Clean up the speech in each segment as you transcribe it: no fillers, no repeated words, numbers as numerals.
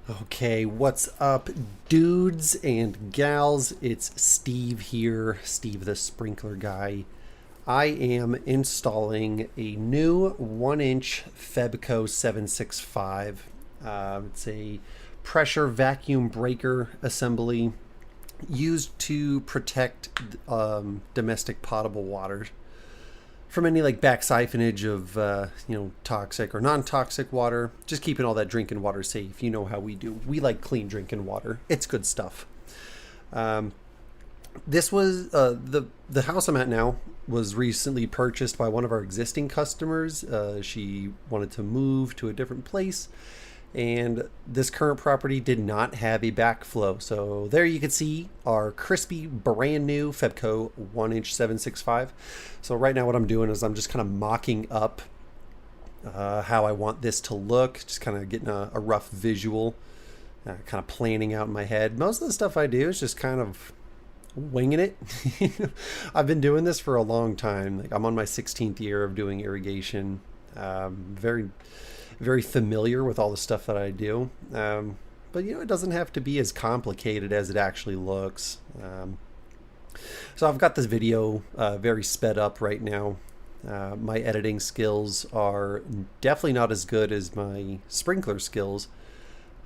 Okay, what's up, dudes and gals? It's Steve here, Steve the Sprinkler Guy. I am installing a new 1-inch Febco 765. It's a pressure vacuum breaker assembly used to protect domestic potable water from any like back siphonage of toxic or non-toxic water. Just keeping all that drinking water safe. You know how we do. We like clean drinking water. It's good stuff. This was the house I'm at now was recently purchased by one of our existing customers. She wanted to move to a different place, and this current property did not have a backflow. So there you can see our crispy brand new Febco 1-inch 765. So right now what I'm doing is I'm just kind of mocking up how I want this to look, just kind of getting a rough visual, kind of planning out in my head. Most of the stuff I do is just kind of winging it. I've been doing this for a long time. Like, I'm on my 16th year of doing irrigation. Very very familiar with all the stuff that I do. But it doesn't have to be as complicated as it actually looks. So I've got this video very sped up right now. My editing skills are definitely not as good as my sprinkler skills.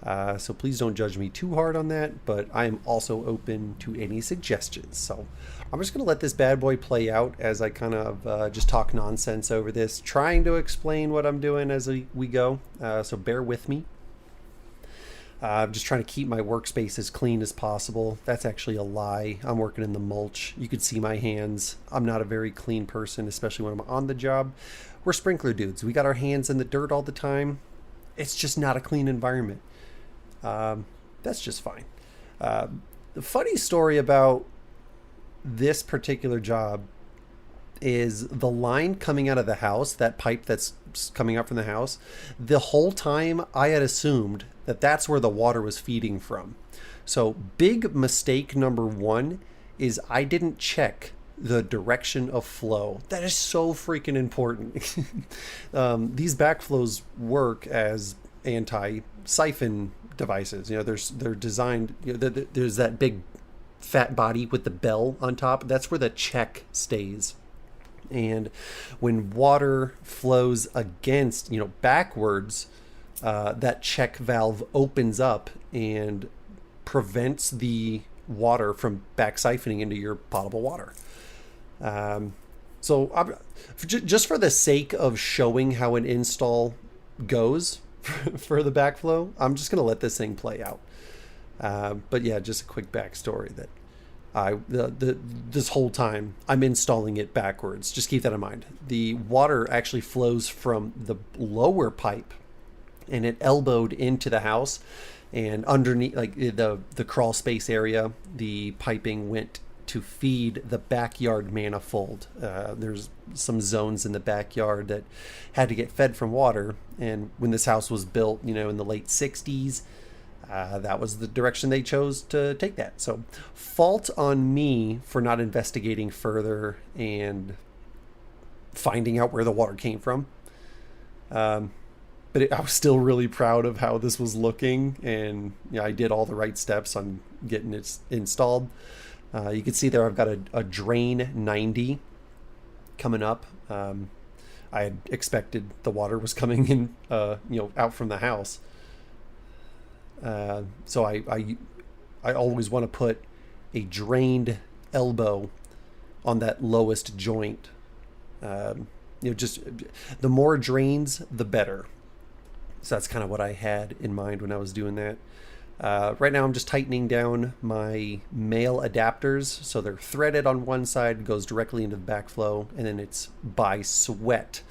So please don't judge me too hard on that, but I am also open to any suggestions. So I'm just going to let this bad boy play out as I kind of just talk nonsense over this, trying to explain what I'm doing as we go. So bear with me. I'm just trying to keep my workspace as clean as possible. That's actually a lie. I'm working in the mulch. You could see my hands. I'm not a very clean person, especially when I'm on the job. We're sprinkler dudes. We got our hands in the dirt all the time. It's just not a clean environment. That's just fine. The funny story about this particular job is the line coming out of the house, that pipe that's coming out from the house. The whole time I had assumed that that's where the water was feeding from. So big mistake number one is I didn't check the direction of flow. That is so freaking important. These backflows work as anti-siphon devices. They're designed. There's that big fat body with the bell on top. That's where the check stays. And when water flows against, backwards, that check valve opens up and prevents the water from back siphoning into your potable water. So just for the sake of showing how an install goes for the backflow, I'm just going to let this thing play out. But yeah, just a quick backstory that this whole time I'm installing it backwards. Just keep that in mind. The water actually flows from the lower pipe, and it elbowed into the house, and underneath, like the crawl space area, the piping went to feed the backyard manifold. There's some zones in the backyard that had to get fed from water, and when this house was built, in the late 60s, that was the direction they chose to take that. So fault on me for not investigating further and finding out where the water came from. But I was still really proud of how this was looking, and I did all the right steps on getting it installed. You can see there I've got a drain 90 coming up. I had expected the water was coming in, out from the house. So I always want to put a drained elbow on that lowest joint. Just the more drains, the better. So that's kind of what I had in mind when I was doing that. Right now I'm just tightening down my male adapters. So they're threaded on one side, goes directly into the backflow, and then it's by sweat.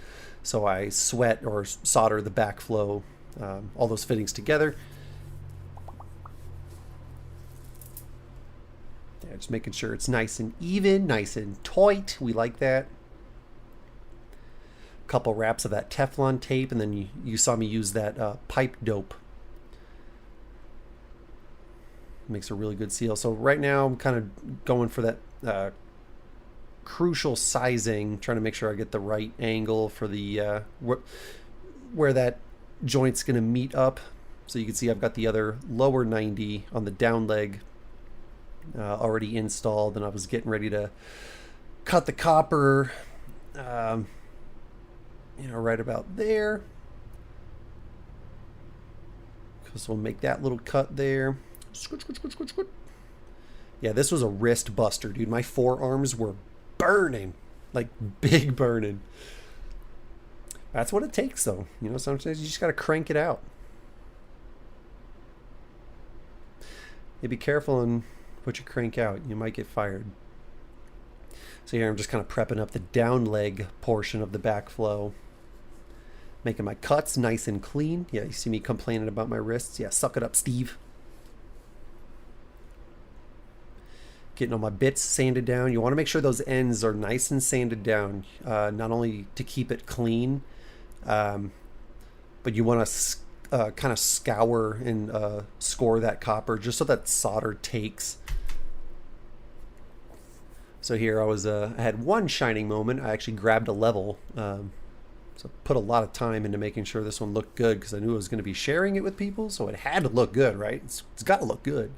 So I sweat or solder the backflow, all those fittings together. Yeah, just making sure it's nice and even, nice and tight. We like that. Couple wraps of that Teflon tape, and then you saw me use that pipe dope. Makes a really good seal. So right now I'm kind of going for that crucial sizing, trying to make sure I get the right angle for the where that joint's going to meet up So you can see I've got the other lower 90 on the down leg already installed, and I was getting ready to cut the copper, right about there. So we'll make that little cut there. Yeah, this was a wrist buster, dude. My forearms were burning, like big burning. That's what it takes, though. Sometimes you just got to crank it out. Yeah, be careful on what you crank out. You might get fired. So here I'm just kind of prepping up the down leg portion of the backflow. Making my cuts nice and clean. Yeah, you see me complaining about my wrists. Yeah, suck it up, Steve. Getting all my bits sanded down. You want to make sure those ends are nice and sanded down. Not only to keep it clean, but you want to kind of scour and score that copper just so that solder takes. So here I had one shining moment. I actually grabbed a level. So put a lot of time into making sure this one looked good, because I knew I was going to be sharing it with people, so it had to look good, right? It's got to look good.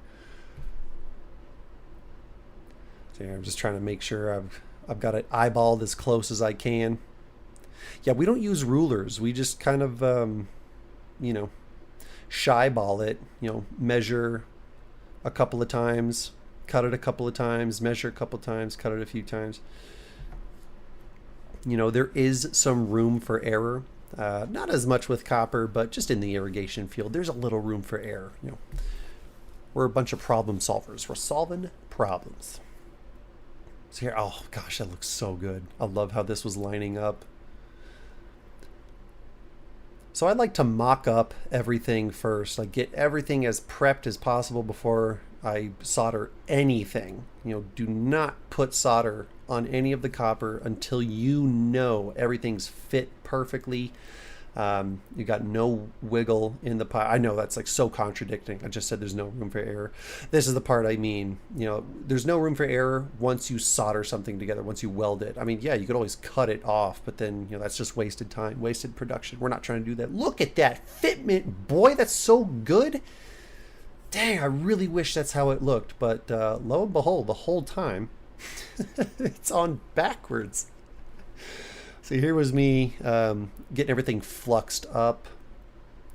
So yeah, I'm just trying to make sure I've got it eyeballed as close as I can. Yeah, we don't use rulers. We just kind of, shyball it. Measure a couple of times, cut it a couple of times, measure a couple of times, cut it a few times. There is some room for error. Not as much with copper, but just in the irrigation field, there's a little room for error. We're a bunch of problem solvers. We're solving problems. So here, oh gosh, that looks so good. I love how this was lining up. So I'd like to mock up everything first, like get everything as prepped as possible before I solder anything. Do not put solder on any of the copper until everything's fit perfectly. You got no wiggle in the pipe. I know that's like so contradicting. I just said there's no room for error. This is the part I mean. There's no room for error once you solder something together, once you weld it. I mean, yeah, you could always cut it off, but then that's just wasted time, wasted production. We're not trying to do that. Look at that fitment, boy, that's so good. Dang, I really wish that's how it looked, but lo and behold, the whole time it's on backwards. So here was me getting everything fluxed up.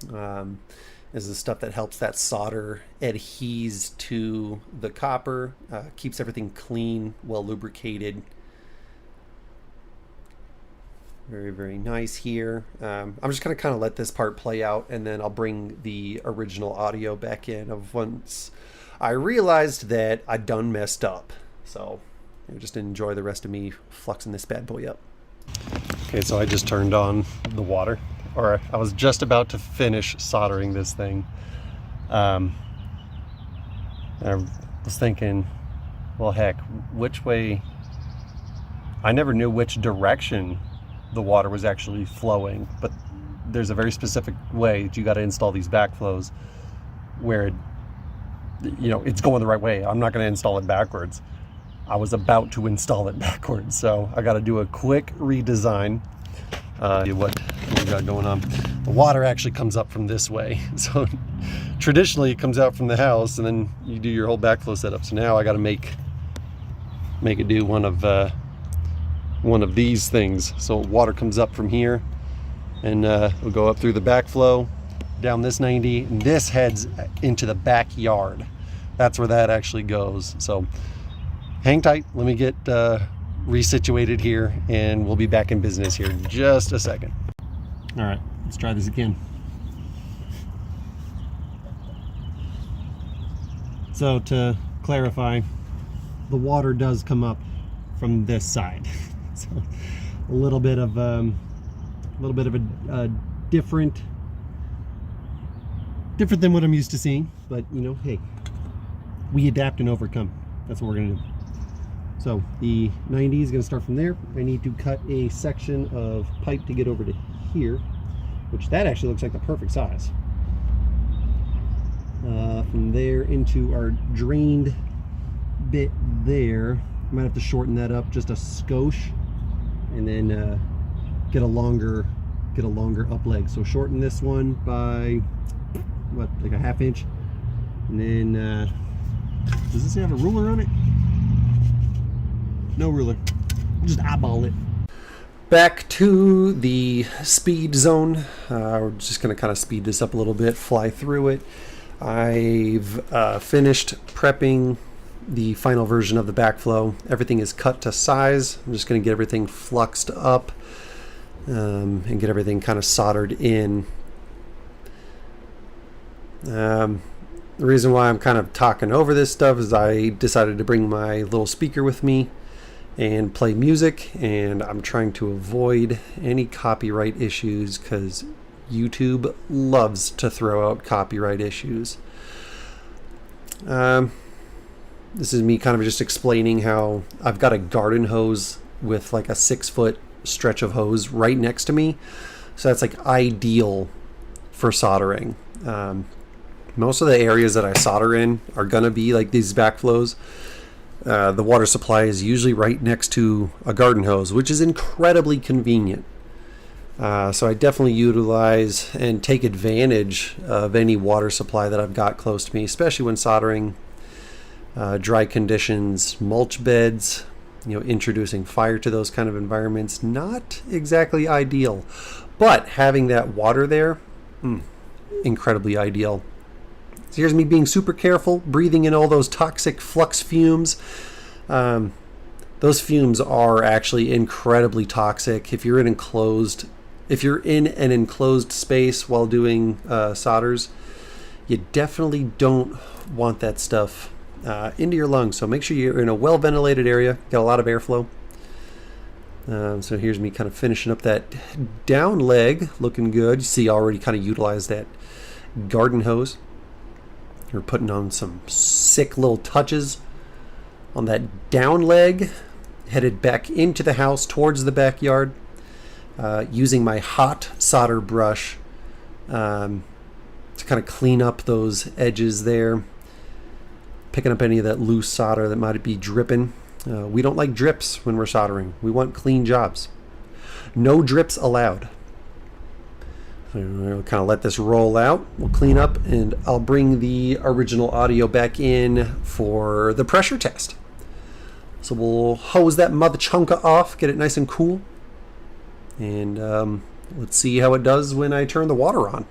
This is the stuff that helps that solder adheres to the copper, keeps everything clean, well lubricated. Very, very nice here. I'm just going to kind of let this part play out, and then I'll bring the original audio back in of once I realized that I done messed up. So just enjoy the rest of me fluxing this bad boy up. Okay, so I just turned on the water, or I was just about to finish soldering this thing. I was thinking, well, heck, which way? I never knew which direction the water was actually flowing, but there's a very specific way that you got to install these backflows where it's going the right way. I'm not going to install it backwards. I was about to install it backwards, so I got to do a quick redesign. What we got going on? The water actually comes up from this way, so traditionally it comes out from the house, and then you do your whole backflow setup. So now I got to make it do one of these things. So water comes up from here, and we'll go up through the backflow, down this 90, and this heads into the backyard. That's where that actually goes. So hang tight, let me get resituated here, and we'll be back in business here in just a second. All right, let's try this again. So to clarify, the water does come up from this side. So a little bit of a different than what I'm used to seeing, but hey, we adapt and overcome. That's what we're gonna do. So the 90 is gonna start from there. I need to cut a section of pipe to get over to here, which that actually looks like the perfect size. From there into our drained bit there. I might have to shorten that up just a skosh, and then get a longer up leg. So shorten this one by what, like a 1/2 inch. And then, does this have a ruler on it? No ruler. Just eyeball it. Back to the speed zone. We're just going to kind of speed this up a little bit, fly through it. I've finished prepping the final version of the Backflow. Everything is cut to size. I'm just going to get everything fluxed up and get everything kind of soldered in. The reason why I'm kind of talking over this stuff is I decided to bring my little speaker with me and play music, and I'm trying to avoid any copyright issues because YouTube loves to throw out copyright issues. This is me kind of just explaining how I've got a garden hose with like a 6-foot stretch of hose right next to me, so that's like ideal for soldering. Most of the areas that I solder in are gonna be like these backflows. The water supply is usually right next to a garden hose, which is incredibly convenient. So I definitely utilize and take advantage of any water supply that I've got close to me, especially when soldering dry conditions, mulch beds, introducing fire to those kind of environments, not exactly ideal. But having that water there, incredibly ideal. So here's me being super careful, breathing in all those toxic flux fumes. Those fumes are actually incredibly toxic. If you're in an enclosed space while doing solders, you definitely don't want that stuff into your lungs. So make sure you're in a well-ventilated area, got a lot of airflow. So here's me kind of finishing up that down leg, looking good. You see, I already kind of utilized that garden hose. We're putting on some sick little touches on that down leg, headed back into the house towards the backyard, using my hot solder brush to kind of clean up those edges there, picking up any of that loose solder that might be dripping. We don't like drips when we're soldering. We want clean jobs. No drips allowed. So we'll kind of let this roll out. We'll clean up, and I'll bring the original audio back in for the pressure test. So we'll hose that mother chunka off, get it nice and cool, and let's see how it does when I turn the water on.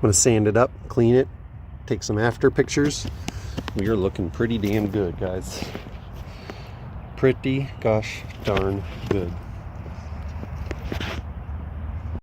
going to sand it up, clean it, take some after pictures. We are looking pretty damn good, guys. Pretty gosh darn good.